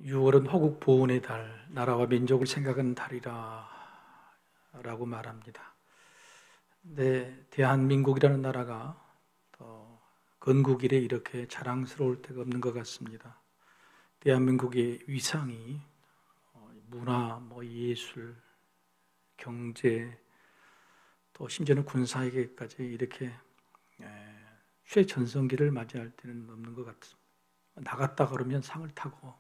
6월은 호국 보훈의 달, 나라와 민족을 생각하는 달이라 라고 말합니다. 근데 대한민국이라는 나라가 건국 이래 이렇게 자랑스러울 때가 없는 것 같습니다. 대한민국의 위상이 문화, 예술, 경제, 또 심지어는 군사에게까지 이렇게 최전성기를 맞이할 때는 없는 것 같습니다. 나갔다 그러면 상을 타고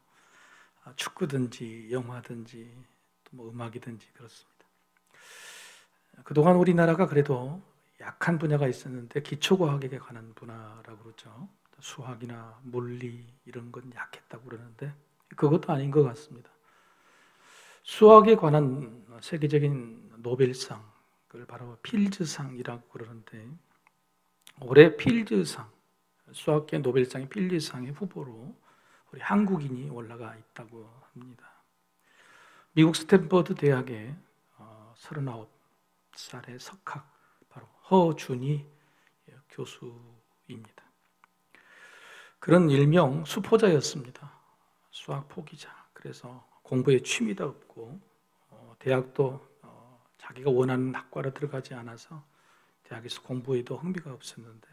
축구든지 영화든지 또 음악이든지 그렇습니다. 그동안 우리나라가 그래도 약한 분야가 있었는데 기초과학에 관한 분야라고 그러죠. 수학이나 물리 이런 건 약했다고 그러는데 그것도 아닌 것 같습니다. 수학에 관한 세계적인 노벨상, 그걸 바로 필즈상이라고 그러는데 올해 필즈상, 수학계 노벨상의 필즈상의 후보로 우리 한국인이 올라가 있다고 합니다. 미국 스탠퍼드 대학의 39살의 석학, 바로 허준희 교수입니다. 그런 일명 수포자였습니다. 수학 포기자. 그래서 공부에 취미도 없고 대학도 자기가 원하는 학과로 들어가지 않아서 대학에서 공부에도 흥미가 없었는데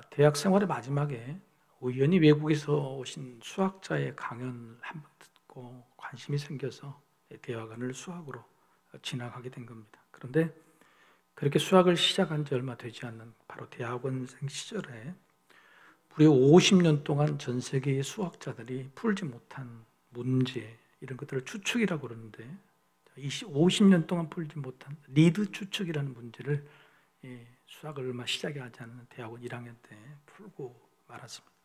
대학 생활의 마지막에 우연히 외국에서 오신 수학자의 강연을 한번 듣고 관심이 생겨서 대학원을 수학으로 진학하게 된 겁니다. 그런데 그렇게 수학을 시작한 지 얼마 되지 않는 바로 대학원생 시절에 무려 50년 동안 전 세계의 수학자들이 풀지 못한 문제, 이런 것들을 추측이라고 그러는데 50년 동안 풀지 못한 리드 추측이라는 문제를 수학을 얼마 시작이 하지 않는 대학원 1학년 때 풀고 말았습니다.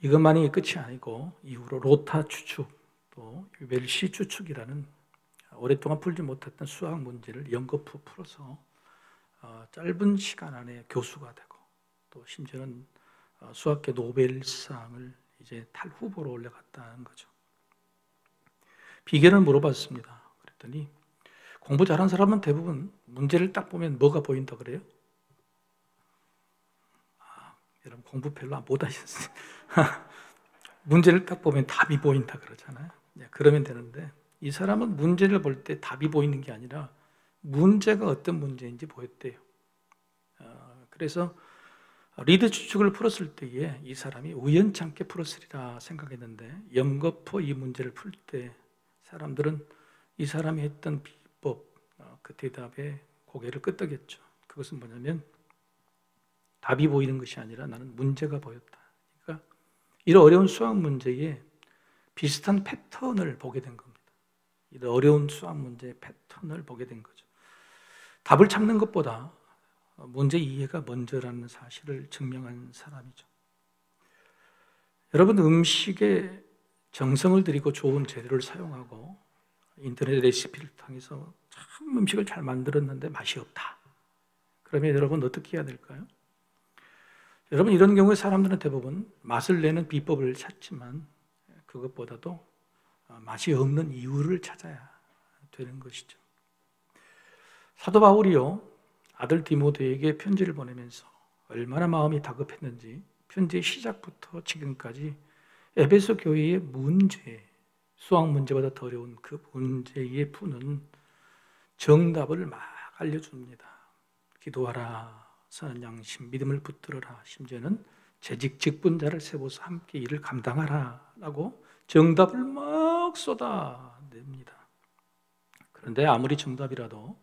이것만이 끝이 아니고 이후로 로타 추측, 또 웰시 추측이라는 오랫동안 풀지 못했던 수학 문제를 연거푸 풀어서 짧은 시간 안에 교수가 되고 또 심지어는 수학계 노벨상을 이제 탈후보로 올라갔다는 거죠. 비결을 물어봤습니다. 그랬더니 공부 잘하는 사람은 대부분 문제를 딱 보면 뭐가 보인다 그래요? 여러분 공부 별로 못 하셨어요. 문제를 딱 보면 답이 보인다 그러잖아요. 그러면 되는데 이 사람은 문제를 볼 때 답이 보이는 게 아니라 문제가 어떤 문제인지 보였대요. 그래서 리드 추측을 풀었을 때에 이 사람이 우연찮게 풀었으리라 생각했는데 연거푸 이 문제를 풀 때 사람들은 이 사람이 했던 비법, 그 대답에 고개를 끄덕였죠. 그것은 뭐냐면 답이 보이는 것이 아니라 나는 문제가 보였다. 그러니까 이런 어려운 수학 문제에 비슷한 패턴을 보게 된 겁니다. 이런 어려운 수학 문제의 패턴을 보게 된 거죠. 답을 찾는 것보다 문제 이해가 먼저라는 사실을 증명한 사람이죠. 여러분, 음식에 정성을 들이고 좋은 재료를 사용하고 인터넷 레시피를 통해서 참 음식을 잘 만들었는데 맛이 없다. 그러면 여러분 어떻게 해야 될까요? 여러분, 이런 경우에 사람들은 대부분 맛을 내는 비법을 찾지만 그것보다도 맛이 없는 이유를 찾아야 되는 것이죠. 사도 바울이요, 아들 디모데에게 편지를 보내면서 얼마나 마음이 다급했는지 편지의 시작부터 지금까지 에베소 교회의 문제, 수학 문제보다 더 어려운 그 문제에 푸는 정답을 막 알려줍니다. 기도하라, 선한 양심, 믿음을 붙들어라, 심지어는 재직 직분자를 세워서 함께 일을 감당하라 라고 정답을 막 쏟아냅니다. 그런데 아무리 정답이라도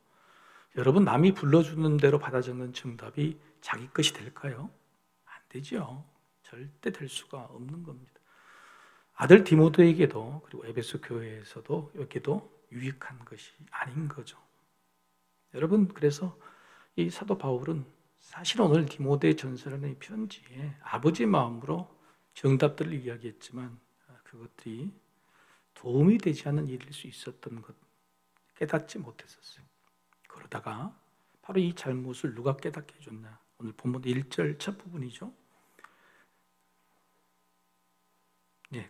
여러분, 남이 불러주는 대로 받아 적는 정답이 자기 것이 될까요? 안 되죠. 절대 될 수가 없는 겁니다. 아들 디모데에게도 그리고 에베소 교회에서도 여기도 유익한 것이 아닌 거죠. 여러분, 그래서 이 사도 바울은 사실 오늘 디모데 전서라는 편지에 아버지 마음으로 정답들을 이야기했지만 그것들이 도움이 되지 않는 일일 수 있었던 것 깨닫지 못했었어요. 그러다가 바로 이 잘못을 누가 깨닫게 해줬냐? 오늘 본문 1절 첫 부분이죠.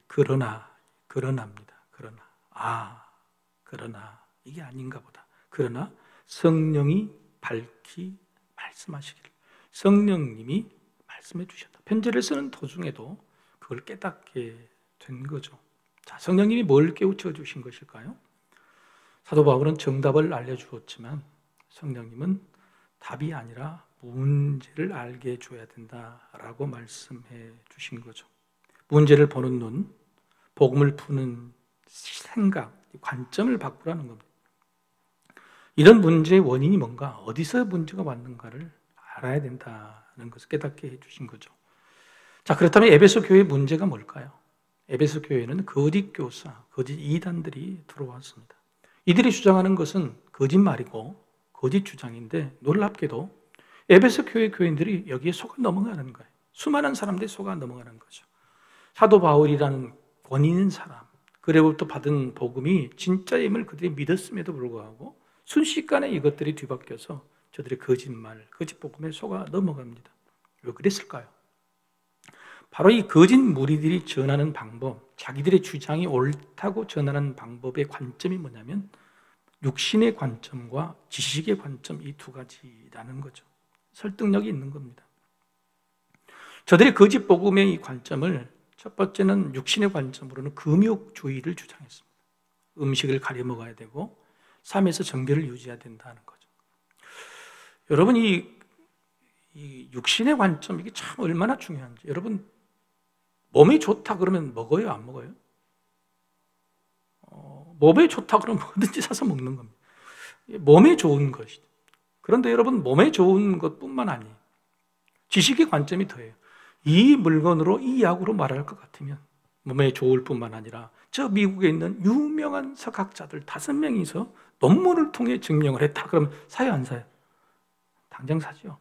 그러나입니다. 그러나 이게 아닌가 보다. 그러나 성령이 밝히 말씀하시기를. 성령님이 말씀해 주셨다. 편지를 쓰는 도중에도 그걸 깨닫게 된 거죠. 자, 성령님이 뭘 깨우쳐 주신 것일까요? 사도 바울은 정답을 알려주었지만 성령님은 답이 아니라 문제를 알게 해줘야 된다라고 말씀해 주신 거죠. 문제를 보는 눈, 복음을 푸는 생각, 관점을 바꾸라는 겁니다. 이런 문제의 원인이 뭔가, 어디서 문제가 왔는가를 알아야 된다는 것을 깨닫게 해주신 거죠. 자, 그렇다면 에베소 교회의 문제가 뭘까요? 에베소 교회는 거짓 교사, 거짓 이단들이 들어왔습니다. 이들이 주장하는 것은 거짓말이고 거짓 주장인데 놀랍게도 에베소 교회 교인들이 여기에 속아 넘어가는 거예요. 수많은 사람들이 속아 넘어가는 거죠. 사도 바울이라는 권위 있는 사람, 그로부터 받은 복음이 진짜임을 그들이 믿었음에도 불구하고 순식간에 이것들이 뒤바뀌어서 저들의 거짓말, 거짓 복음에 속아 넘어갑니다. 왜 그랬을까요? 바로 이 거짓 무리들이 전하는 방법, 자기들의 주장이 옳다고 전하는 방법의 관점이 뭐냐면 육신의 관점과 지식의 관점, 이 두 가지라는 거죠. 설득력이 있는 겁니다. 저들의 거짓 복음의 이 관점을 첫 번째는 육신의 관점으로는 금욕주의를 주장했습니다. 음식을 가려 먹어야 되고 삶에서 정결을 유지해야 된다는 거죠. 여러분, 이 육신의 관점, 이게 참 얼마나 중요한지. 여러분, 몸이 좋다 그러면 먹어요, 안 먹어요? 몸에 좋다 그러면 뭐든지 사서 먹는 겁니다. 몸에 좋은 것이죠. 그런데 여러분, 몸에 좋은 것뿐만 아니에요. 지식의 관점이 더해요. 이 물건으로, 이 약으로 말할 것 같으면 몸에 좋을 뿐만 아니라 저 미국에 있는 유명한 석학자들 5명이서 논문을 통해 증명을 했다. 그러면 사요, 안 사요? 당장 사죠.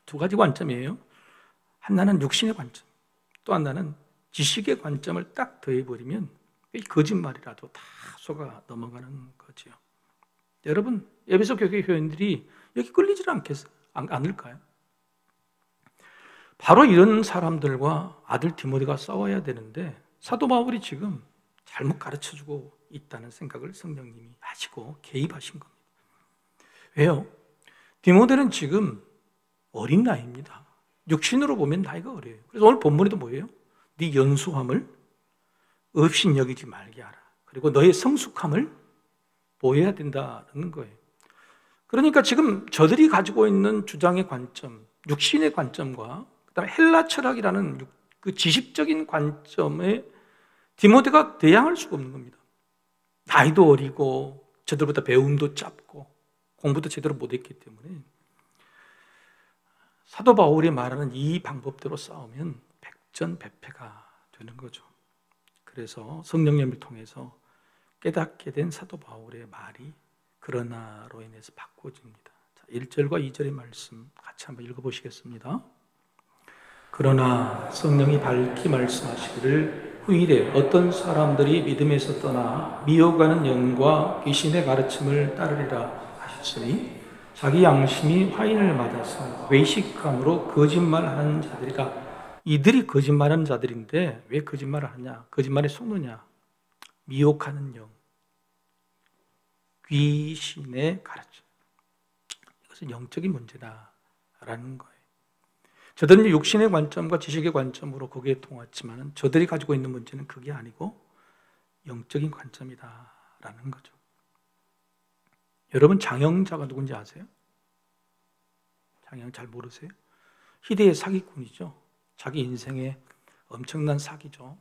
두 가지 관점이에요. 하나는 육신의 관점, 또 하나는 지식의 관점을 딱 더해버리면 거짓말이라도 다 속아 넘어가는 거죠. 여러분, 에베소 교회 교인들이 여기 끌리지 않을까요? 바로 이런 사람들과 아들 디모데가 싸워야 되는데 사도 바울이 지금 잘못 가르쳐주고 있다는 생각을 성령님이 하시고 개입하신 겁니다. 왜요? 디모데는 지금 어린 나이입니다. 육신으로 보면 나이가 어려요. 그래서 오늘 본문에도 뭐예요? 네 연수함을 업신여기지 말게 하라. 그리고 너의 성숙함을 보여야 된다는 거예요. 그러니까 지금 저들이 가지고 있는 주장의 관점, 육신의 관점과 그다음에 헬라 철학이라는 그 지식적인 관점에 디모데가 대항할 수가 없는 겁니다. 나이도 어리고 저들보다 배움도 짧고 공부도 제대로 못했기 때문에 사도 바울이 말하는 이 방법대로 싸우면 백전백패가 되는 거죠. 그래서 성령님을 통해서 깨닫게 된 사도 바울의 말이 그러나로 인해서 바꿔집니다. 1절과 2절의 말씀 같이 한번 읽어보시겠습니다. 그러나 성령이 밝히 말씀하시기를 후일에 어떤 사람들이 믿음에서 떠나 미혹하는 영과 귀신의 가르침을 따르리라 하셨으니 자기 양심이 화인을 맞아서 외식함으로 거짓말하는 자들이라. 이들이 거짓말하는 자들인데 왜 거짓말을 하냐? 거짓말에 속느냐? 미혹하는 영, 귀신의 가르침. 이것은 영적인 문제다라는 거예요. 저들은 육신의 관점과 지식의 관점으로 거기에 통했지만 저들이 가지고 있는 문제는 그게 아니고 영적인 관점이다라는 거죠. 여러분, 장영자가 누군지 아세요? 장영 잘 모르세요? 희대의 사기꾼이죠. 자기 인생에 엄청난 사기죠.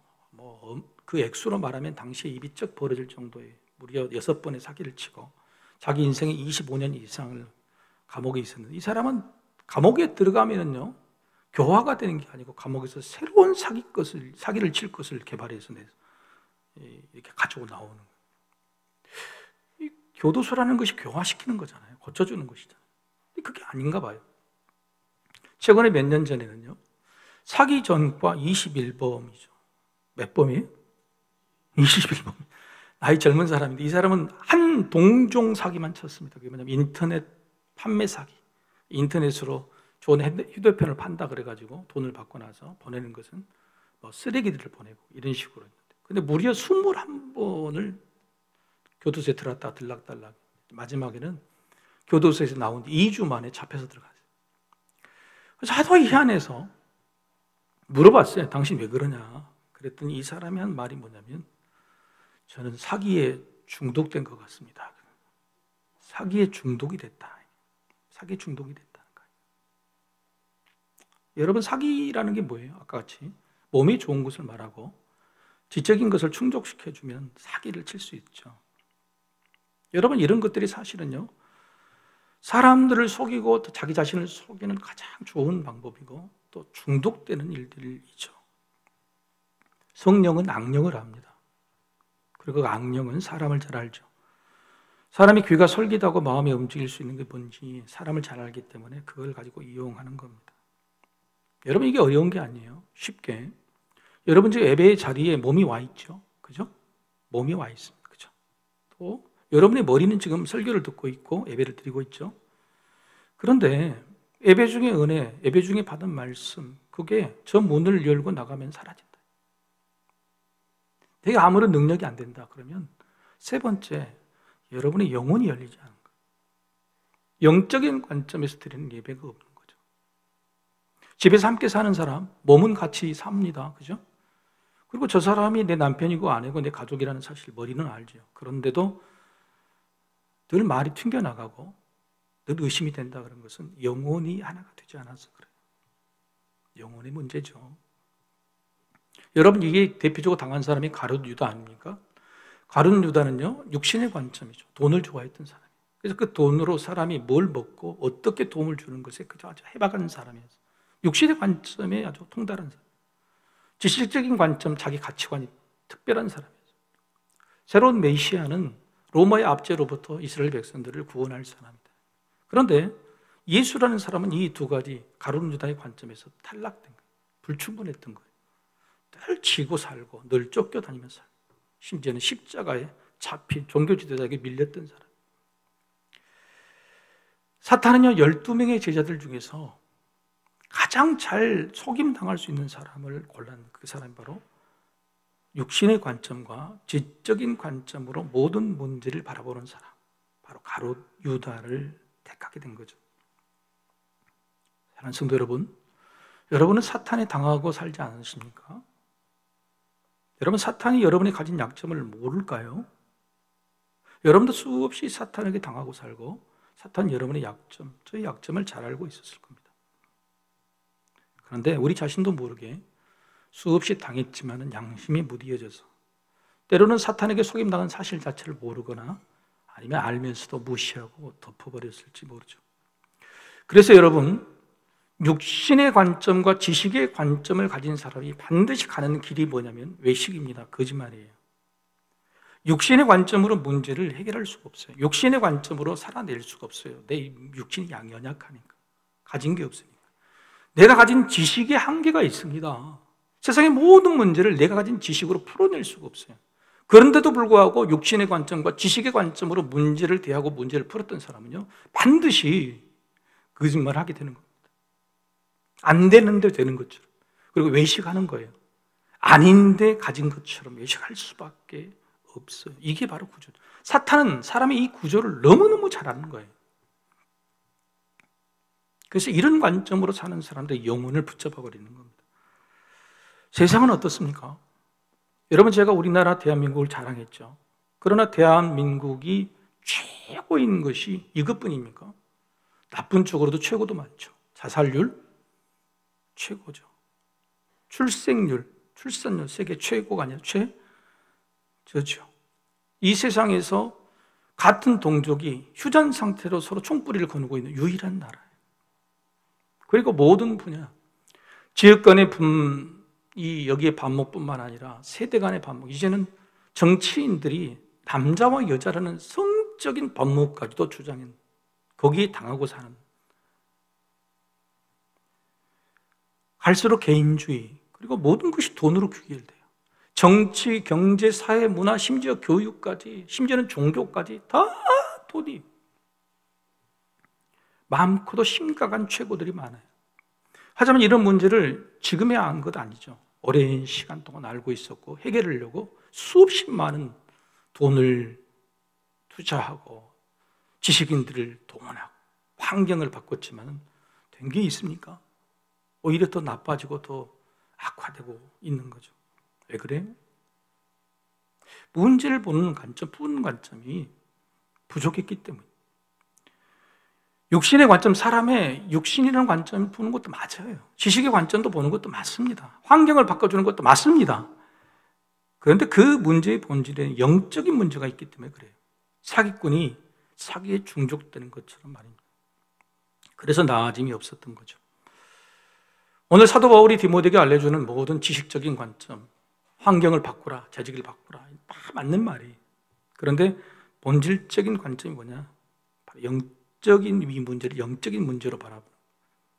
그 액수로 말하면 당시에 입이 쩍 벌어질 정도의 무려 6번의 사기를 치고 자기 인생의 25년 이상을 감옥에 있었는데 이 사람은 감옥에 들어가면은요 교화가 되는 게 아니고 감옥에서 새로운 사기를 칠 것을 개발해서 이렇게 가지고 나오는 거예요. 이 교도소라는 것이 교화시키는 거잖아요. 고쳐주는 것이잖아요. 그게 아닌가 봐요. 최근에 몇 년 전에는요 사기 전과 21범이죠. 몇 범이에요? 21범. 나이 젊은 사람인데 이 사람은 한 동종 사기만 쳤습니다. 그게 뭐냐면 인터넷 판매 사기. 인터넷으로 좋은 휴대폰을 판다 그래가지고 돈을 받고 나서 보내는 것은 쓰레기들을 보내고 이런 식으로 했는데 근데 무려 21번을 교도소에 들어갔다 들락달락. 마지막에는 교도소에서 나온 지 2주 만에 잡혀서 들어갔어요. 그래서 하도 희한해서 물어봤어요. 당신 왜 그러냐? 그랬더니 이 사람이 한 말이 뭐냐면 저는 사기에 중독된 것 같습니다. 사기에 중독이 됐다. 사기에 중독이 됐다는 거예요. 여러분, 사기라는 게 뭐예요? 아까 같이 몸이 좋은 것을 말하고 지적인 것을 충족시켜주면 사기를 칠 수 있죠. 여러분, 이런 것들이 사실은요, 사람들을 속이고 또 자기 자신을 속이는 가장 좋은 방법이고 또 중독되는 일들이죠. 성령은 악령을 압니다. 그리고 그 악령은 사람을 잘 알죠. 사람이 귀가 솔깃하고 마음이 움직일 수 있는 게 뭔지 사람을 잘 알기 때문에 그걸 가지고 이용하는 겁니다. 여러분, 이게 어려운 게 아니에요. 쉽게. 여러분 지금 예배의 자리에 몸이 와 있죠. 그죠? 몸이 와 있습니다. 그죠? 또 여러분의 머리는 지금 설교를 듣고 있고 예배를 드리고 있죠. 그런데 예배 중에 은혜, 예배 중에 받은 말씀, 그게 저 문을 열고 나가면 사라진다. 되게 아무런 능력이 안 된다 그러면 세 번째, 여러분의 영혼이 열리지 않은 거예요. 영적인 관점에서 드리는 예배가 없는 거죠. 집에서 함께 사는 사람, 몸은 같이 삽니다. 그죠? 그리고 저 사람이 내 남편이고 아내고 내 가족이라는 사실 머리는 알죠. 그런데도 늘 말이 튕겨나가고 늘 의심이 된다 그런 것은 영혼이 하나가 되지 않아서 그래요. 영혼의 문제죠. 여러분, 이게 대표적으로 당한 사람이 가룟 유다 아닙니까? 가룟 유다는요, 육신의 관점이죠. 돈을 좋아했던 사람이에요. 그래서 그 돈으로 사람이 뭘 먹고 어떻게 도움을 주는 것에 그저 아주 해박한 사람이었어요. 육신의 관점에 아주 통달한 사람. 지식적인 관점, 자기 가치관이 특별한 사람이었어요. 새로운 메시아는 로마의 압제로부터 이스라엘 백성들을 구원할 사람이다. 그런데 예수라는 사람은 이 두 가지 가룟 유다의 관점에서 탈락된 거예요. 불충분했던 거예요. 늘 지고 살고 늘 쫓겨다니면서 살고 심지어는 십자가에 잡힌 종교 지도자에게 밀렸던 사람. 사탄은요, 12명의 제자들 중에서 가장 잘 속임당할 수 있는 사람을 골랐는 그 사람이 바로 육신의 관점과 지적인 관점으로 모든 문제를 바라보는 사람, 바로 가룟 유다를 택하게 된 거죠. 사랑하는 성도 여러분, 여러분은 사탄에 당하고 살지 않으십니까? 여러분, 사탄이 여러분이 가진 약점을 모를까요? 여러분도 수없이 사탄에게 당하고 살고 사탄이 여러분의 약점, 저의 약점을 잘 알고 있었을 겁니다. 그런데 우리 자신도 모르게 수없이 당했지만 양심이 무디어져서 때로는 사탄에게 속임당한 사실 자체를 모르거나 아니면 알면서도 무시하고 덮어버렸을지 모르죠. 그래서 여러분, 육신의 관점과 지식의 관점을 가진 사람이 반드시 가는 길이 뭐냐면 외식입니다. 거짓말이에요. 육신의 관점으로 문제를 해결할 수가 없어요. 육신의 관점으로 살아낼 수가 없어요. 내 육신이 연약하니까. 가진 게 없으니까. 내가 가진 지식의 한계가 있습니다. 세상의 모든 문제를 내가 가진 지식으로 풀어낼 수가 없어요. 그런데도 불구하고 육신의 관점과 지식의 관점으로 문제를 대하고 문제를 풀었던 사람은요, 반드시 거짓말을 하게 되는 겁니다. 안 되는데 되는 것처럼. 그리고 외식하는 거예요. 아닌데 가진 것처럼 외식할 수밖에 없어요. 이게 바로 구조죠. 사탄은 사람의 이 구조를 너무너무 잘 아는 거예요. 그래서 이런 관점으로 사는 사람들의 영혼을 붙잡아 버리는 겁니다. 세상은 어떻습니까? 여러분, 제가 우리나라 대한민국을 자랑했죠. 그러나 대한민국이 최고인 것이 이것뿐입니까? 나쁜 쪽으로도 최고도 많죠. 자살률 최고죠. 출생률, 출산율 세계 최고가 아니라 최저죠. 이 세상에서 같은 동족이 휴전 상태로 서로 총뿌리를 거누고 있는 유일한 나라예요. 그리고 모든 분야, 지역 간의 여기에 반목뿐만 아니라 세대 간의 반목, 이제는 정치인들이 남자와 여자라는 성적인 반목까지도 주장한, 거기에 당하고 사는, 갈수록 개인주의, 그리고 모든 것이 돈으로 귀결돼요. 정치, 경제, 사회, 문화, 심지어 교육까지, 심지어는 종교까지 다 돈이 많고도 심각한 최고들이 많아요. 하지만 이런 문제를 지금에 안 것 아니죠. 오랜 시간 동안 알고 있었고 해결하려고 수없이 많은 돈을 투자하고 지식인들을 동원하고 환경을 바꿨지만 된 게 있습니까? 오히려 더 나빠지고 더 악화되고 있는 거죠. 왜 그래요? 문제를 보는 관점, 푸는 관점이 부족했기 때문에. 육신의 관점, 사람의 육신이라는 관점 보는 것도 맞아요. 지식의 관점도 보는 것도 맞습니다. 환경을 바꿔주는 것도 맞습니다. 그런데 그 문제의 본질에는 영적인 문제가 있기 때문에 그래요. 사기꾼이 사기에 중독되는 것처럼 말입니다. 그래서 나아짐이 없었던 거죠. 오늘 사도 바울이 디모데에게 알려주는 모든 지식적인 관점, 환경을 바꾸라, 재직을 바꾸라, 다 맞는 말이에요. 그런데 본질적인 관점이 뭐냐? 바로 영적인 이 문제를 영적인 문제로 바라보는,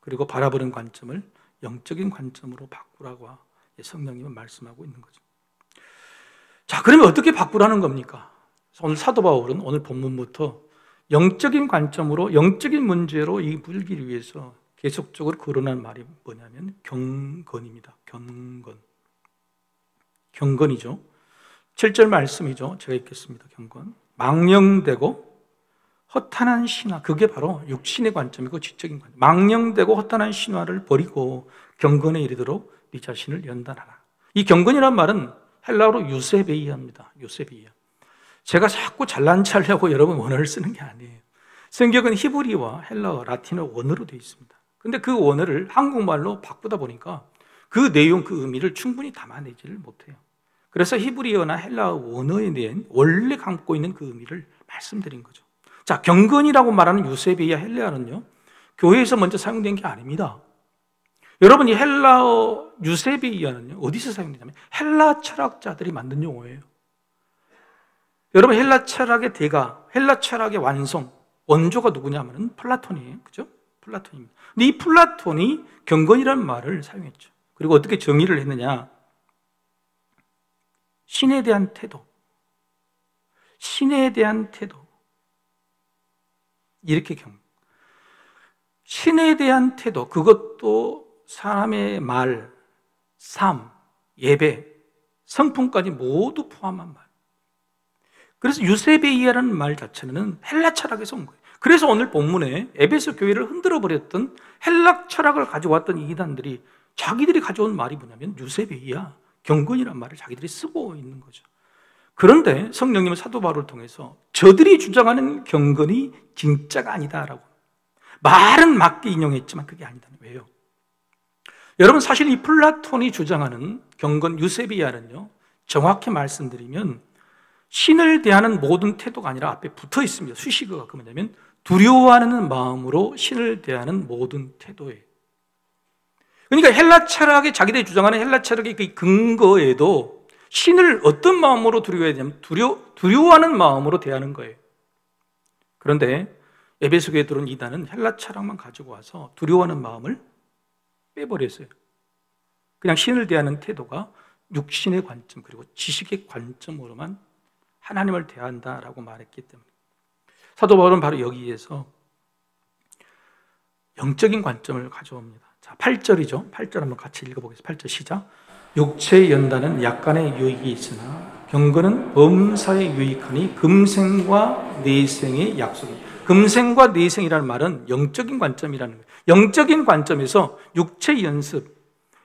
그리고 바라보는 관점을 영적인 관점으로 바꾸라고 성령님은 말씀하고 있는 거죠. 자, 그러면 어떻게 바꾸라는 겁니까? 오늘 사도 바울은 오늘 본문부터 영적인 관점으로 영적인 문제로 이 물기를 위해서 계속적으로 거론한 말이 뭐냐면 경건입니다. 경건이죠. 7절 말씀이죠. 제가 읽겠습니다. 경건. 망령되고 허탄한 신화, 그게 바로 육신의 관점이고 지적인 관점. 망령되고 허탄한 신화를 버리고 경건에 이르도록 네 자신을 연단하라. 이 경건이란 말은 헬라어로 유세베이아입니다. 유세베이아. 제가 자꾸 잘난 체하려고 여러분 원어를 쓰는 게 아니에요. 성경은 히브리와 헬라어, 라틴어 원어로 되어 있습니다. 근데 그 원어를 한국말로 바꾸다 보니까 그 내용, 그 의미를 충분히 담아내지를 못해요. 그래서 히브리어나 헬라어 원어에 대한 원래 갖고 있는 그 의미를 말씀드린 거죠. 자, 경건이라고 말하는 유세베이아 헬라어는요, 교회에서 먼저 사용된 게 아닙니다. 여러분, 이 헬라어 유세베이아는요, 어디서 사용되냐면 헬라 철학자들이 만든 용어예요. 여러분, 헬라 철학의 대가, 헬라 철학의 완성, 원조가 누구냐면 플라톤이에요. 그죠? 플라톤입니다. 근데 이 플라톤이 경건이라는 말을 사용했죠. 그리고 어떻게 정의를 했느냐? 신에 대한 태도. 신에 대한 태도. 이렇게 신에 대한 태도, 그것도 사람의 말, 삶, 예배, 성품까지 모두 포함한 말. 그래서 유세베이아라는 말 자체는 헬라 철학에서 온 거예요. 그래서 오늘 본문에 에베소 교회를 흔들어 버렸던 헬라 철학을 가져왔던 이단들이 자기들이 가져온 말이 뭐냐면 유세베이아, 경건이라는 말을 자기들이 쓰고 있는 거죠. 그런데 성령님은 사도 바울을 통해서 저들이 주장하는 경건이 진짜가 아니다라고, 말은 맞게 인용했지만 그게 아니다. 왜요? 여러분, 사실 이 플라톤이 주장하는 경건 유세비아는요, 정확히 말씀드리면 신을 대하는 모든 태도가 아니라 앞에 붙어 있습니다. 수식어가 그 뭐냐면 두려워하는 마음으로 신을 대하는 모든 태도예요. 그러니까 헬라 철학에, 자기들이 주장하는 헬라 철학의 그 근거에도 신을 어떤 마음으로 두려워해야 되냐면 두려워하는 마음으로 대하는 거예요. 그런데 에베소 교회에 들어온 이단은 헬라 철학만 가지고 와서 두려워하는 마음을 빼버렸어요. 그냥 신을 대하는 태도가 육신의 관점 그리고 지식의 관점으로만 하나님을 대한다라고 말했기 때문에 사도 바울은 바로 여기에서 영적인 관점을 가져옵니다. 자, 8절이죠. 8절 한번 같이 읽어보겠습니다. 8절 시작. 육체의 연단은 약간의 유익이 있으나 경건은 범사에 유익하니 금생과 내생의 약속입니다. 금생과 내생이라는 말은 영적인 관점이라는 거예요. 영적인 관점에서 육체의 연습,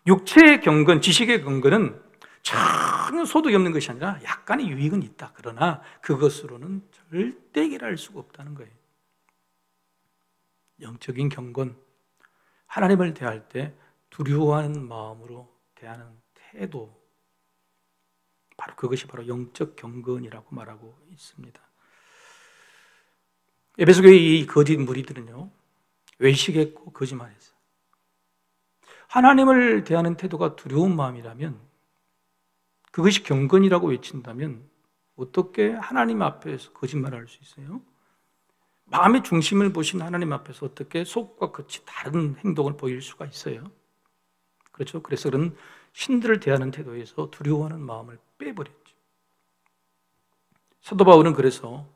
육체의 경건, 지식의 경건은 전혀 소득이 없는 것이 아니라 약간의 유익은 있다. 그러나 그것으로는 절대 해결할 수가 없다는 거예요. 영적인 경건, 하나님을 대할 때 두려워하는 마음으로 대하는 태도, 바로 그것이 바로 영적 경건이라고 말하고 있습니다. 에베소 교회 이 거짓 무리들은요, 외식했고 거짓말했어요. 하나님을 대하는 태도가 두려운 마음이라면, 그것이 경건이라고 외친다면 어떻게 하나님 앞에서 거짓말을 할 수 있어요? 마음의 중심을 보신 하나님 앞에서 어떻게 속과 겉이 다른 행동을 보일 수가 있어요? 그렇죠? 그래서 그런 신들을 대하는 태도에서 두려워하는 마음을 빼버렸죠. 사도 바울은 그래서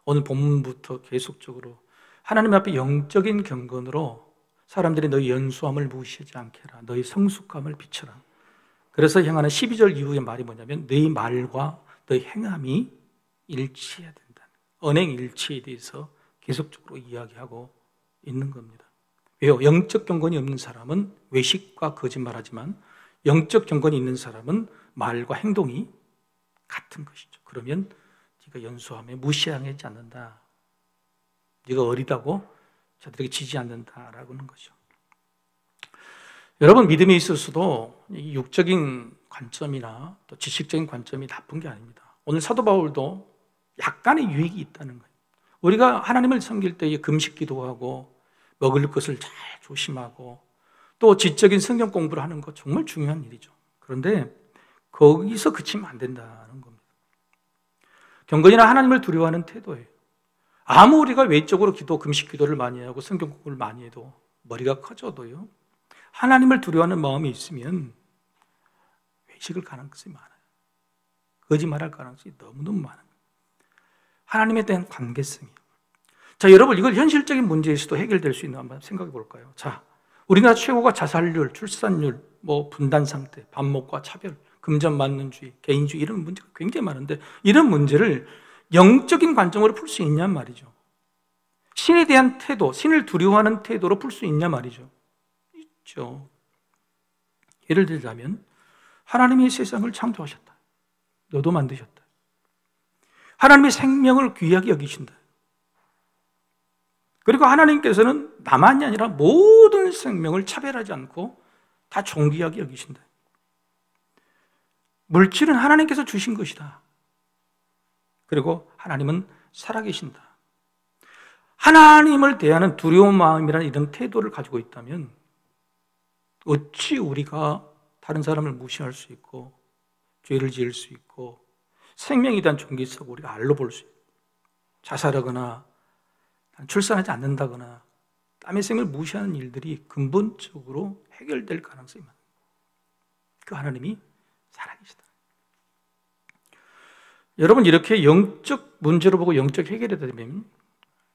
오늘 본문부터 계속적으로 하나님 앞에 영적인 경건으로 사람들이 너희 연수함을 무시하지 않게 하라. 너희 성숙함을 비춰라. 그래서 향하는 12절 이후의 말이 뭐냐면 너희 말과 너희 행함이 일치해야 된다. 언행 일치에 대해서 계속적으로 이야기하고 있는 겁니다. 왜요? 영적 경건이 없는 사람은 외식과 거짓말하지만 영적 경건이 있는 사람은 말과 행동이 같은 것이죠. 그러면 네가 연소하며 무시하지 않는다. 네가 어리다고 저들에게 지지 않는다라고 하는 거죠. 여러분, 믿음에 있어서도 이 육적인 관점이나 또 지식적인 관점이 나쁜 게 아닙니다. 오늘 사도 바울도 약간의 유익이 있다는 거예요. 우리가 하나님을 섬길 때에 금식 기도하고 먹을 것을 잘 조심하고 또 지적인 성경 공부를 하는 것 정말 중요한 일이죠. 그런데 거기서 그치면 안 된다는 겁니다. 경건이나 하나님을 두려워하는 태도예요. 아무 우리가 외적으로 금식 기도를 많이 하고 성경 공부를 많이 해도 머리가 커져도요, 하나님을 두려워하는 마음이 있으면 외식을 가능성이 많아요. 거짓말할 가능성이 너무너무 많아요. 하나님에 대한 관계성이에요. 자, 여러분, 이걸 현실적인 문제에서도 해결될 수 있는 한번 생각해 볼까요? 자, 우리나라 최고가 자살률, 출산율, 분단 상태, 반목과 차별, 금전만능주의, 개인주의 이런 문제가 굉장히 많은데 이런 문제를 영적인 관점으로 풀 수 있냔 말이죠. 신에 대한 태도, 신을 두려워하는 태도로 풀 수 있냐 말이죠. 있죠. 예를 들자면 하나님이 세상을 창조하셨다. 너도 만드셨다. 하나님의 생명을 귀하게 여기신다. 그리고 하나님께서는 나만이 아니라 모든 생명을 차별하지 않고 다 존귀하게 여기신다. 물질은 하나님께서 주신 것이다. 그리고 하나님은 살아계신다. 하나님을 대하는 두려운 마음이라는 이런 태도를 가지고 있다면 어찌 우리가 다른 사람을 무시할 수 있고 죄를 지을 수 있고 생명에 대한 존귀성을 우리가 알로 볼 수 있고 자살하거나 출산하지 않는다거나 남의 생을 무시하는 일들이 근본적으로 해결될 가능성이 많아요. 그 하나님이 살아계시다. 여러분, 이렇게 영적 문제로 보고 영적 해결이 되면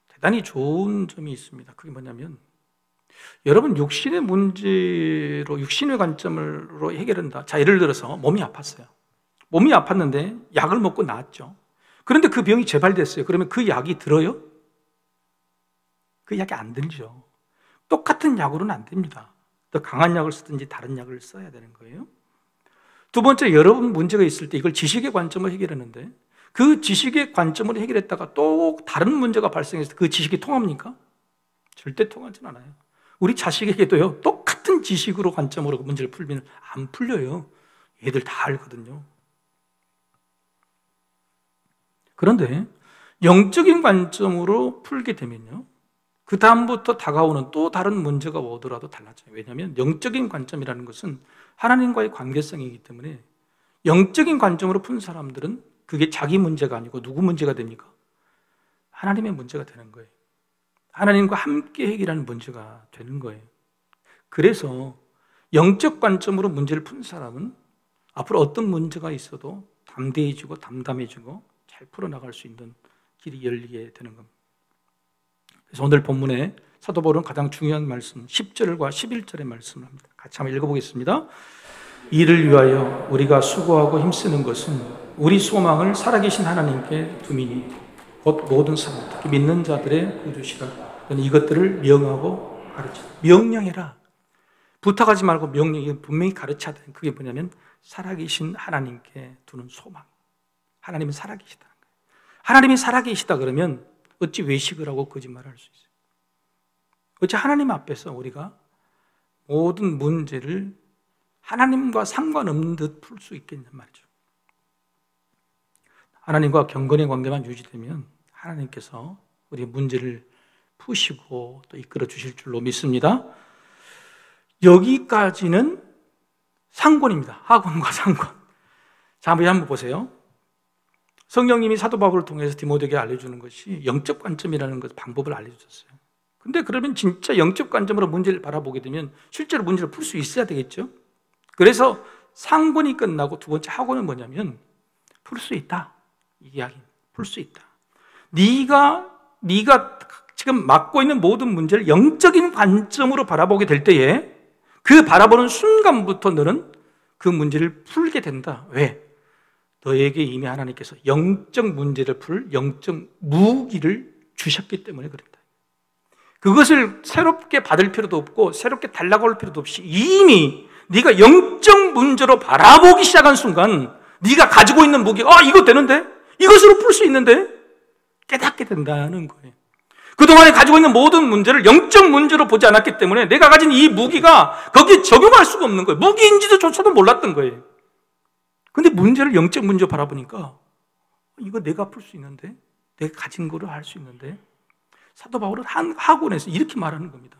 대단히 좋은 점이 있습니다. 그게 뭐냐면 여러분, 육신의 문제로 육신의 관점으로 해결한다. 자, 예를 들어서 몸이 아팠어요. 몸이 아팠는데 약을 먹고 나았죠. 그런데 그 병이 재발됐어요. 그러면 그 약이 들어요? 그 약이 안 들죠. 똑같은 약으로는 안 됩니다. 더 강한 약을 쓰든지 다른 약을 써야 되는 거예요. 두 번째, 여러분 문제가 있을 때 이걸 지식의 관점으로 해결하는데 그 지식의 관점으로 해결했다가 또 다른 문제가 발생해서 그 지식이 통합니까? 절대 통하진 않아요. 우리 자식에게도요, 똑같은 지식으로 관점으로 그 문제를 풀면 안 풀려요. 얘들 다 알거든요. 그런데 영적인 관점으로 풀게 되면요, 그 다음부터 다가오는 또 다른 문제가 오더라도 달라져요. 왜냐하면 영적인 관점이라는 것은 하나님과의 관계성이기 때문에 영적인 관점으로 푼 사람들은 그게 자기 문제가 아니고 누구 문제가 됩니까? 하나님의 문제가 되는 거예요. 하나님과 함께 해결하는 문제가 되는 거예요. 그래서 영적 관점으로 문제를 푼 사람은 앞으로 어떤 문제가 있어도 담대해지고 담담해지고 잘 풀어나갈 수 있는 길이 열리게 되는 겁니다. 그래서 오늘 본문에 사도 바울은 가장 중요한 말씀 10절과 11절의 말씀을 합니다. 같이 한번 읽어보겠습니다. 이를 위하여 우리가 수고하고 힘쓰는 것은 우리 소망을 살아계신 하나님께 두미니 곧 모든 사람, 특히 믿는 자들의 구주시라. 이것들을 명하고 가르쳐. 명령해라. 부탁하지 말고 명령. 분명히 가르쳐야 돼. 그게 뭐냐면 살아계신 하나님께 두는 소망. 하나님은 살아계시다는 거예요. 하나님이 살아계시다 그러면 어찌 외식을 하고 거짓말을 할 수 있어요? 어찌 하나님 앞에서 우리가 모든 문제를 하나님과 상관없는 듯 풀 수 있겠냔 말이죠. 하나님과 경건의 관계만 유지되면 하나님께서 우리의 문제를 푸시고 또 이끌어 주실 줄로 믿습니다. 여기까지는 상권입니다. 학원과 상권. 자, 한번 보세요. 성령님이 사도 바울을 통해서 디모데에게 알려주는 것이 영적 관점이라는 것, 방법을 알려주셨어요. 근데 그러면 진짜 영적 관점으로 문제를 바라보게 되면 실제로 문제를 풀 수 있어야 되겠죠? 그래서 상권이 끝나고 두 번째 학원은 뭐냐면 풀 수 있다. 이 이야기, 풀 수 있다. 네가 지금 맡고 있는 모든 문제를 영적인 관점으로 바라보게 될 때에 그 바라보는 순간부터 너는 그 문제를 풀게 된다. 왜? 너에게 이미 하나님께서 영적 문제를 풀 영적 무기를 주셨기 때문에 그런다. 그것을 새롭게 받을 필요도 없고 새롭게 달라고 할 필요도 없이 이미 네가 영적 문제로 바라보기 시작한 순간 네가 가지고 있는 무기, 이거 되는데? 이것으로 풀 수 있는데? 깨닫게 된다는 거예요. 그동안에 가지고 있는 모든 문제를 영적 문제로 보지 않았기 때문에 내가 가진 이 무기가 거기에 적용할 수가 없는 거예요. 무기인지도 조차도 몰랐던 거예요. 근데 문제를 영적 문제로 바라보니까 이거 내가 풀 수 있는데? 내가 가진 거를 할 수 있는데? 사도 바울은 한 학원에서 이렇게 말하는 겁니다.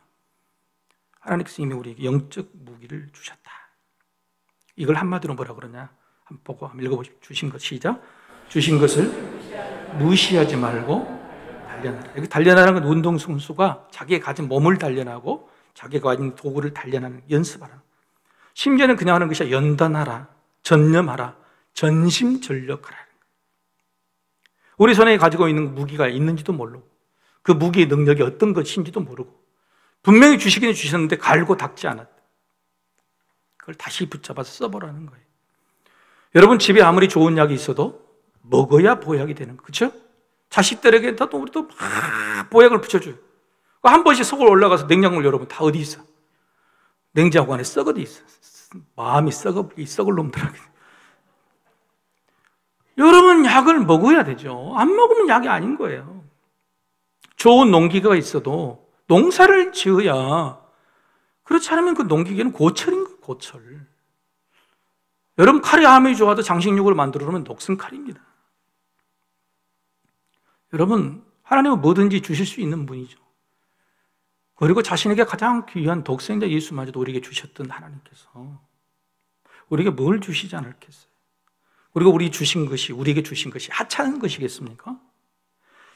하나님께서 이미 우리에게 영적 무기를 주셨다. 이걸 한마디로 뭐라 그러냐? 한번 보고 한번 읽어보십시오. 주신 것, 시작. 주신 것을 무시하지 말고 단련하라. 여기 단련하라는 건 운동선수가 자기가 가진 몸을 단련하고 자기가 가진 도구를 단련하는, 연습하라. 심지어는 그냥 하는 것이 아니라 연단하라, 전념하라, 전심전력하라. 우리 손에 가지고 있는 무기가 있는지도 모르고 그 무기의 능력이 어떤 것인지도 모르고 분명히 주시기는 주셨는데 갈고 닦지 않았다. 그걸 다시 붙잡아서 써보라는 거예요. 여러분, 집에 아무리 좋은 약이 있어도 먹어야 보약이 되는 거, 그렇죠? 자식들에게 우리도 막 보약을 붙여줘요. 한 번씩 서울 올라가서 냉장고를 열어보면 다 어디 있어? 냉장고 안에 썩어도 있어. 마음이 썩어, 이 썩을 놈들하게. 여러분, 약을 먹어야 되죠. 안 먹으면 약이 아닌 거예요. 좋은 농기계가 있어도 농사를 지어야, 그렇지 않으면 그 농기계는 고철인 거예요, 고철. 여러분, 칼이 아무리 좋아도 장식육을 만들어 놓으면 녹슨 칼입니다. 여러분, 하나님은 뭐든지 주실 수 있는 분이죠. 그리고 자신에게 가장 귀한 독생자 예수마저도 우리에게 주셨던 하나님께서 우리에게 뭘 주시지 않을겠어요? 그리고 우리에게 주신 것이 하찮은 것이겠습니까?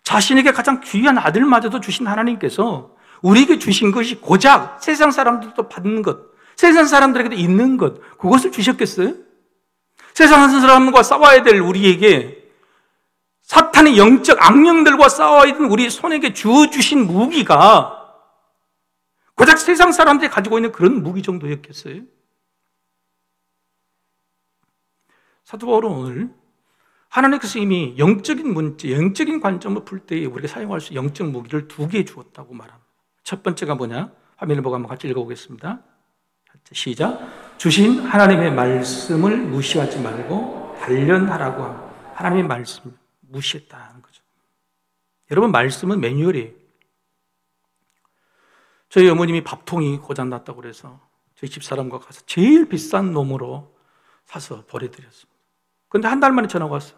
자신에게 가장 귀한 아들마저도 주신 하나님께서 우리에게 주신 것이 고작 세상 사람들도 받는 것, 세상 사람들에게도 있는 것, 그것을 주셨겠어요? 세상 사람과 싸워야 될 우리에게, 사탄의 영적 악령들과 싸워야 되는 우리 손에게 주어주신 무기가 고작 세상 사람들이 가지고 있는 그런 무기 정도였겠어요? 사도 바울은 오늘 하나님께서 이미 영적인 문제, 영적인 관점을 풀 때에 우리가 사용할 수 있는 영적 무기를 2개 주었다고 말합니다. 첫 번째가 뭐냐? 화면을 보고 한번 같이 읽어보겠습니다. 시작. 주신 하나님의 말씀을 무시하지 말고 단련하라고 합니다. 하나님의 말씀 무시했다는 거죠. 여러분, 말씀은 매뉴얼이에요. 저희 어머님이 밥통이 고장났다고 그래서 저희 집사람과 가서 제일 비싼 놈으로 사서 보내드렸습니다. 그런데 한 달 만에 전화가 왔어.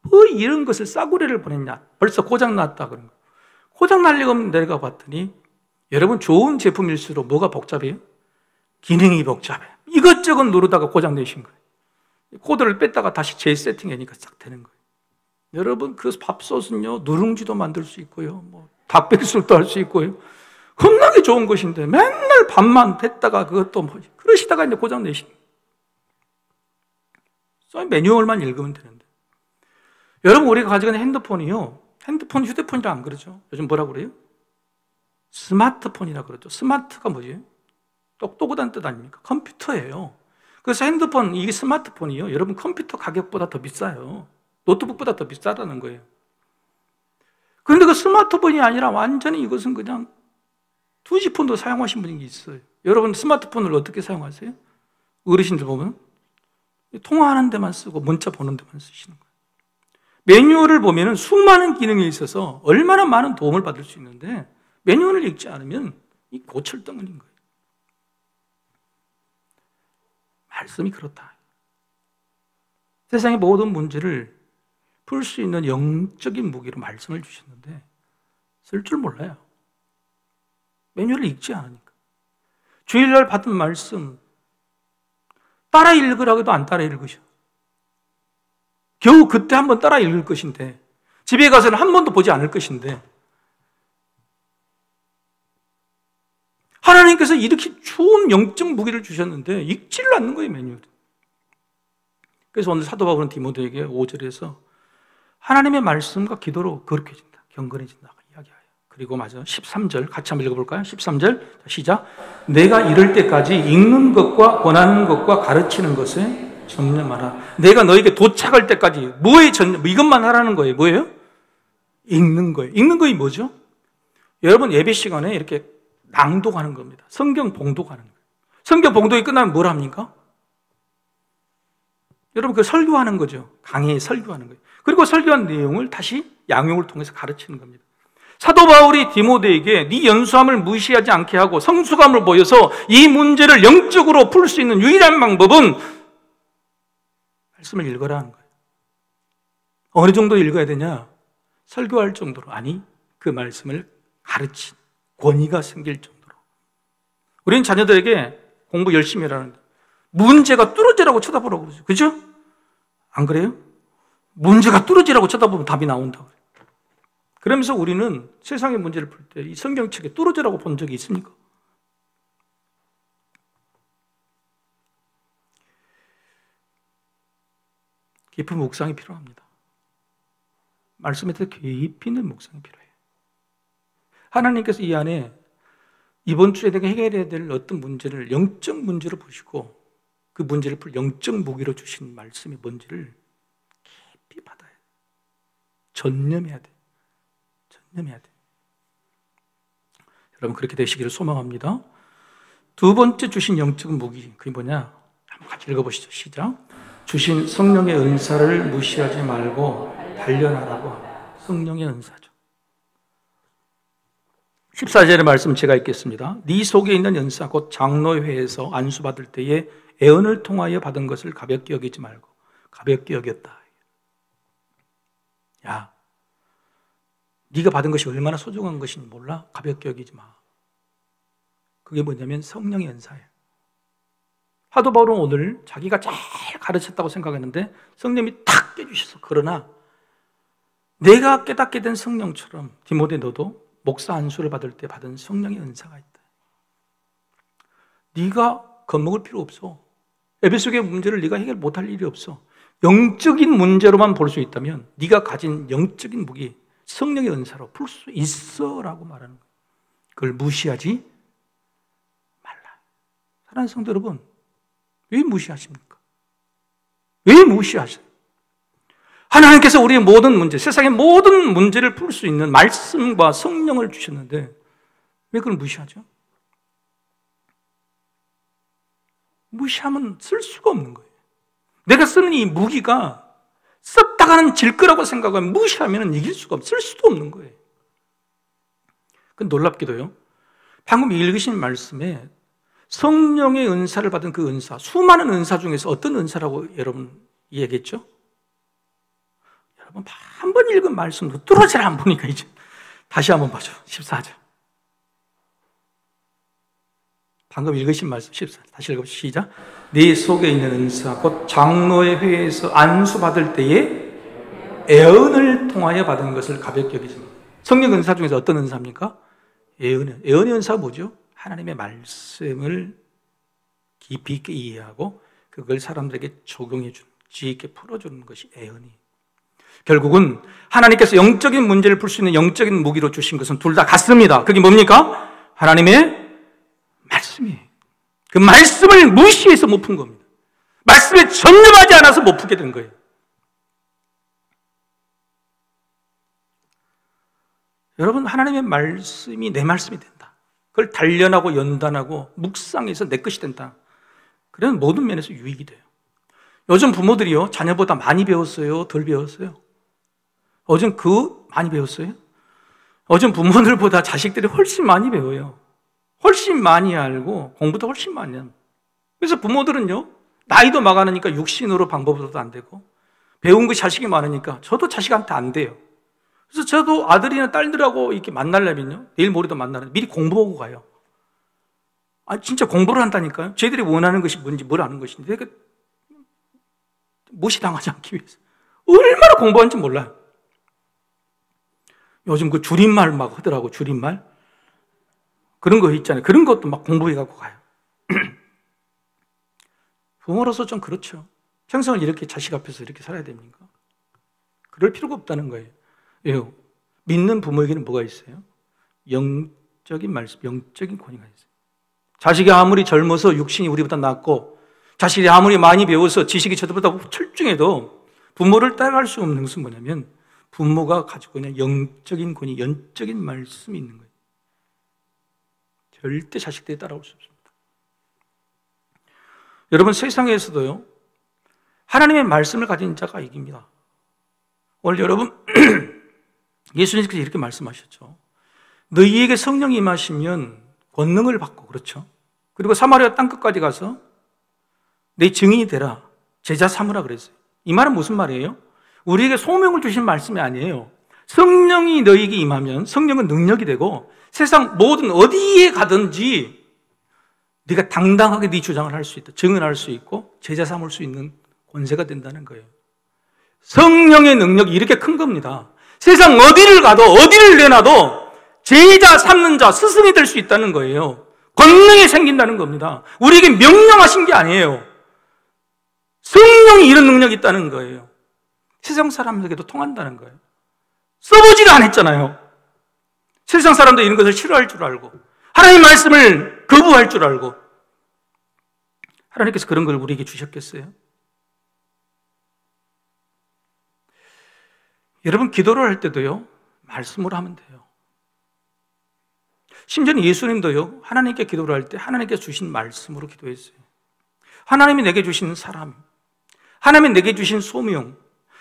뭐 이런 것을 싸구려를 보냈냐? 벌써 고장났다 그런 거. 고장날 리가 없는데 내가 봤더니, 여러분, 좋은 제품일수록 뭐가 복잡해요? 기능이 복잡해. 이것저것 누르다가 고장내신 거예요. 코드를 뺐다가 다시 재세팅하니까 싹 되는 거예요. 여러분, 그 밥솥은요, 누룽지도 만들 수 있고요, 닭백숙도 할 수 있고요, 겁나게 좋은 것인데 맨날 밥만 뺐다가 그것도 그러시다가 이제 고장내신 거예요. 매뉴얼만 읽으면 되는데. 여러분, 우리가 가지고 있는 핸드폰이요, 핸드폰, 휴대폰이라 안 그러죠? 요즘 뭐라고 그래요? 스마트폰이라 그러죠. 스마트가 뭐지? 똑똑하다는 뜻 아닙니까? 컴퓨터예요. 그래서 핸드폰, 이게 스마트폰이요, 여러분, 컴퓨터 가격보다 더 비싸요. 노트북보다 더 비싸다는 거예요. 그런데 그 스마트폰이 아니라 완전히 이것은 그냥 투지폰도 사용하신 분이 있어요. 여러분, 스마트폰을 어떻게 사용하세요? 어르신들 보면 통화하는 데만 쓰고 문자 보는 데만 쓰시는 거예요. 매뉴얼을 보면 수많은 기능이 있어서 얼마나 많은 도움을 받을 수 있는데 매뉴얼을 읽지 않으면 이 고철덩어리인 거예요. 말씀이 그렇다. 세상의 모든 문제를 풀 수 있는 영적인 무기로 말씀을 주셨는데 쓸 줄 몰라요. 매뉴얼을 읽지 않으니까. 주일날 받은 말씀 따라 읽으라고 해도 안 따라 읽으셔. 겨우 그때 한번 따라 읽을 것인데, 집에 가서는 한 번도 보지 않을 것인데, 하나님께서 이렇게 좋은 영적 무기를 주셨는데 읽지를 않는 거예요, 매뉴얼. 그래서 오늘 사도 바울은 디모데에게 5절에서 하나님의 말씀과 기도로 거룩해진다, 경건해진다 이야기해요. 그리고 맞아 13절 같이 한번 읽어볼까요? 13절 시작. 내가 이럴 때까지 읽는 것과 권하는 것과 가르치는 것에 전념하라. 내가 너에게 도착할 때까지 뭐에 전념? 이것만 하라는 거예요. 뭐예요? 읽는 거예요. 읽는 거이 뭐죠? 여러분, 예배 시간에 이렇게 낭독하는 겁니다. 성경 봉독하는 거예요. 성경 봉독이 끝나면 뭘 합니까? 여러분, 그 설교하는 거죠. 강의에 설교하는 거예요. 그리고 설교한 내용을 다시 양용을 통해서 가르치는 겁니다. 사도 바울이 디모데에게 네 연수함을 무시하지 않게 하고 성숙함을 보여서 이 문제를 영적으로 풀 수 있는 유일한 방법은 말씀을 읽어라 하는 거예요. 어느 정도 읽어야 되냐? 설교할 정도로, 아니, 그 말씀을 가르친 권위가 생길 정도로. 우리는 자녀들에게 공부 열심히 하라는데 문제가 뚫어지라고 쳐다보라고 그러죠. 그죠? 안 그래요? 문제가 뚫어지라고 쳐다보면 답이 나온다고 그래요. 그러면서 우리는 세상의 문제를 풀 때 이 성경책에 뚫어지라고 본 적이 있습니까? 깊은 묵상이 필요합니다. 말씀에 대해 깊이 있는 묵상이 필요해요. 하나님께서 이 안에 이번 주에 내가 해결해야 될 어떤 문제를 영적 문제로 보시고 그 문제를 풀 영적 무기로 주신 말씀이 뭔지를 깊이 받아야 돼요. 전념해야 돼요. 전념해야 돼요. 여러분, 그렇게 되시기를 소망합니다. 두 번째 주신 영적 무기, 그게 뭐냐? 한번 같이 읽어보시죠. 시작. 주신 성령의 은사를 무시하지 말고 단련하라고. 성령의 은사죠. 14절의 말씀 제가 읽겠습니다. 네 속에 있는 은사 곧 장로회에서 안수받을 때에 애언을 통하여 받은 것을 가볍게 여기지 말고. 가볍게 여겼다. 야, 네가 받은 것이 얼마나 소중한 것인지 몰라? 가볍게 여기지 마. 그게 뭐냐면 성령의 은사예요. 사도 바울은 오늘 자기가 잘 가르쳤다고 생각했는데 성령이 탁 깨주셔서, 그러나 내가 깨닫게 된 성령처럼 디모데 너도 목사 안수를 받을 때 받은 성령의 은사가 있다. 네가 겁먹을 필요 없어. 에베소교의 문제를 네가 해결 못할 일이 없어. 영적인 문제로만 볼 수 있다면 네가 가진 영적인 무기, 성령의 은사로 풀 수 있어라고 말하는 거예요. 그걸 무시하지 말라. 사랑하는 성도 여러분, 왜 무시하십니까? 왜 무시하세요? 하나님께서 우리의 모든 문제, 세상의 모든 문제를 풀 수 있는 말씀과 성령을 주셨는데 왜 그걸 무시하죠? 무시하면 쓸 수가 없는 거예요. 내가 쓰는 이 무기가 썼다가는 질 거라고 생각하면 무시하면 이길 수가 없어요. 쓸 수도 없는 거예요. 그 놀랍게도요, 방금 읽으신 말씀에 성령의 은사를 받은 그 은사, 수많은 은사 중에서 어떤 은사라고 여러분 얘기했죠? 여러분, 한 번 읽은 말씀도 뚫어지를 안 보니까 이제 다시 한번 봐줘. 14절. 방금 읽으신 말씀 14절 다시 읽어보시죠. 시작. 네 속에 있는 은사 곧 장로의 회에서 안수받을 때에 애언을 통하여 받은 것을 가볍게 여기지 마. 성령 은사 중에서 어떤 은사입니까? 애언의 은사가 뭐죠? 하나님의 말씀을 깊이 있게 이해하고 그걸 사람들에게 적용해 주는, 지혜 있게 풀어주는 것이 애언이. 결국은 하나님께서 영적인 문제를 풀 수 있는 영적인 무기로 주신 것은 둘 다 같습니다. 그게 뭡니까? 하나님의 말씀이에요. 그 말씀을 무시해서 못 푼 겁니다. 말씀에 전념하지 않아서 못 푸게 된 거예요. 여러분, 하나님의 말씀이 내 말씀이 된다. 그걸 단련하고 연단하고 묵상해서 내 것이 된다. 그러면 모든 면에서 유익이 돼요. 요즘 부모들이요, 자녀보다 많이 배웠어요? 덜 배웠어요? 요즘 많이 배웠어요? 요즘 부모들보다 자식들이 훨씬 많이 배워요. 훨씬 많이 알고 공부도 훨씬 많이 해요. 그래서 부모들은요, 나이도 많으니까 육신으로 방법으로도 안 되고 배운 거 자식이 많으니까 저도 자식한테 안 돼요. 그래서 저도 아들이나 딸들하고 이렇게 만나려면요, 내일 모레도 만나는데 미리 공부하고 가요. 진짜 공부를 한다니까요. 쟤들이 원하는 것이 뭔지, 뭘 아는 것인지. 그러니까 무시당하지 않기 위해서 얼마나 공부하는지 몰라요. 요즘 그 줄임말 막 하더라고. 줄임말 그런 거 있잖아요. 그런 것도 막 공부해갖고 가요. 부모로서 좀 그렇죠. 평생을 이렇게 자식 앞에서 이렇게 살아야 됩니까? 그럴 필요가 없다는 거예요. 왜요? 믿는 부모에게는 뭐가 있어요? 영적인 말씀, 영적인 권위가 있어요. 자식이 아무리 젊어서 육신이 우리보다 낫고 자식이 아무리 많이 배워서 지식이 저들보다 철중해도 부모를 따라갈 수 없는 것은 뭐냐면 부모가 가지고 있는 영적인 권위, 영적인 말씀이 있는 거예요. 절대 자식들이 따라올 수 없습니다. 여러분, 세상에서도요, 하나님의 말씀을 가진 자가 이깁니다. 오늘 여러분, 예수님께서 이렇게 말씀하셨죠. 너희에게 성령이 임하시면 권능을 받고, 그렇죠? 그리고 사마리아 땅끝까지 가서 내 증인이 되라, 제자 삼으라 그랬어요. 이 말은 무슨 말이에요? 우리에게 소명을 주신 말씀이 아니에요. 성령이 너희에게 임하면 성령은 능력이 되고 세상 모든 어디에 가든지 네가 당당하게 네 주장을 할 수 있다, 증언할 수 있고 제자 삼을 수 있는 권세가 된다는 거예요. 성령의 능력이 이렇게 큰 겁니다. 세상 어디를 가도, 어디를 내놔도 제자 삼는 자, 스승이 될 수 있다는 거예요. 권능이 생긴다는 겁니다. 우리에게 명령하신 게 아니에요. 성령이 이런 능력이 있다는 거예요. 세상 사람들에게도 통한다는 거예요. 써보지도 않았잖아요. 세상 사람도 이런 것을 싫어할 줄 알고, 하나님 말씀을 거부할 줄 알고, 하나님께서 그런 걸 우리에게 주셨겠어요? 여러분, 기도를 할 때도요, 말씀으로 하면 돼요. 심지어 예수님도요, 하나님께 기도를 할 때 하나님께서 주신 말씀으로 기도했어요. 하나님이 내게 주신 사람, 하나님이 내게 주신 소명,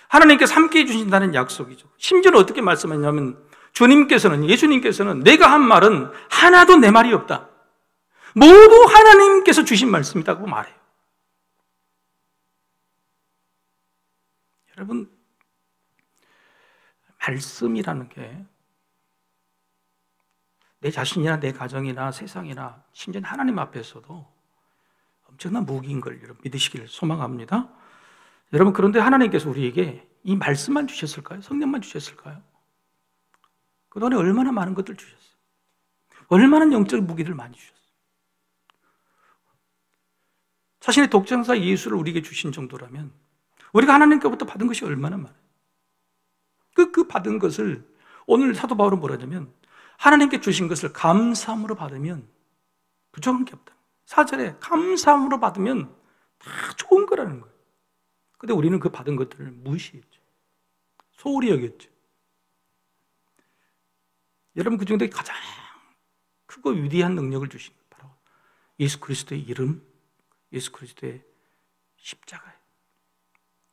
하나님께서 함께 해주신다는 약속이죠. 심지어는 어떻게 말씀했냐면, 예수님께서는 내가 한 말은 하나도 내 말이 없다, 모두 하나님께서 주신 말씀이라고 말해요. 여러분, 말씀이라는 게 내 자신이나 내 가정이나 세상이나 심지어 하나님 앞에서도 엄청난 무기인 걸 여러분 믿으시길 소망합니다. 여러분, 그런데 하나님께서 우리에게 이 말씀만 주셨을까요? 성령만 주셨을까요? 그동안에 얼마나 많은 것들 주셨어요. 얼마나 영적 무기를 많이 주셨어요. 자신의 독생자 예수를 우리에게 주신 정도라면 우리가 하나님께로부터 받은 것이 얼마나 많아요. 그 받은 것을 오늘 사도 바울은 뭐라 하냐면, 하나님께 주신 것을 감사함으로 받으면 부족한 게 없다. 4절에 감사함으로 받으면 다 좋은 거라는 거예요. 근데 우리는 그 받은 것들을 무시했죠. 소홀히 여겼죠. 여러분, 그 중에 가장 크고 위대한 능력을 주신 것, 바로 예수 그리스도의 이름, 예수 그리스도의 십자가예요.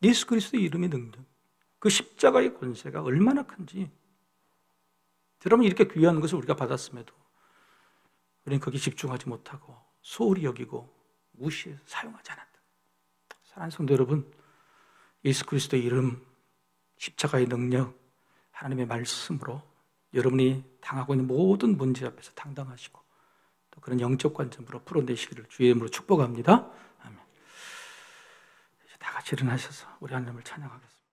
예수 그리스도의 이름의 능력, 그 십자가의 권세가 얼마나 큰지. 여러분, 이렇게 귀한 것을 우리가 받았음에도 우리는 거기에 집중하지 못하고 소홀히 여기고 무시해서 사용하지 않았다. 사랑하는 성도 여러분, 예수 그리스도의 이름, 십자가의 능력, 하나님의 말씀으로 여러분이 당하고 있는 모든 문제 앞에서 당당하시고 또 그런 영적 관점으로 풀어내시기를 주의 이름으로 축복합니다. 아멘. 이제 다 같이 일어나셔서 우리 하나님을 찬양하겠습니다.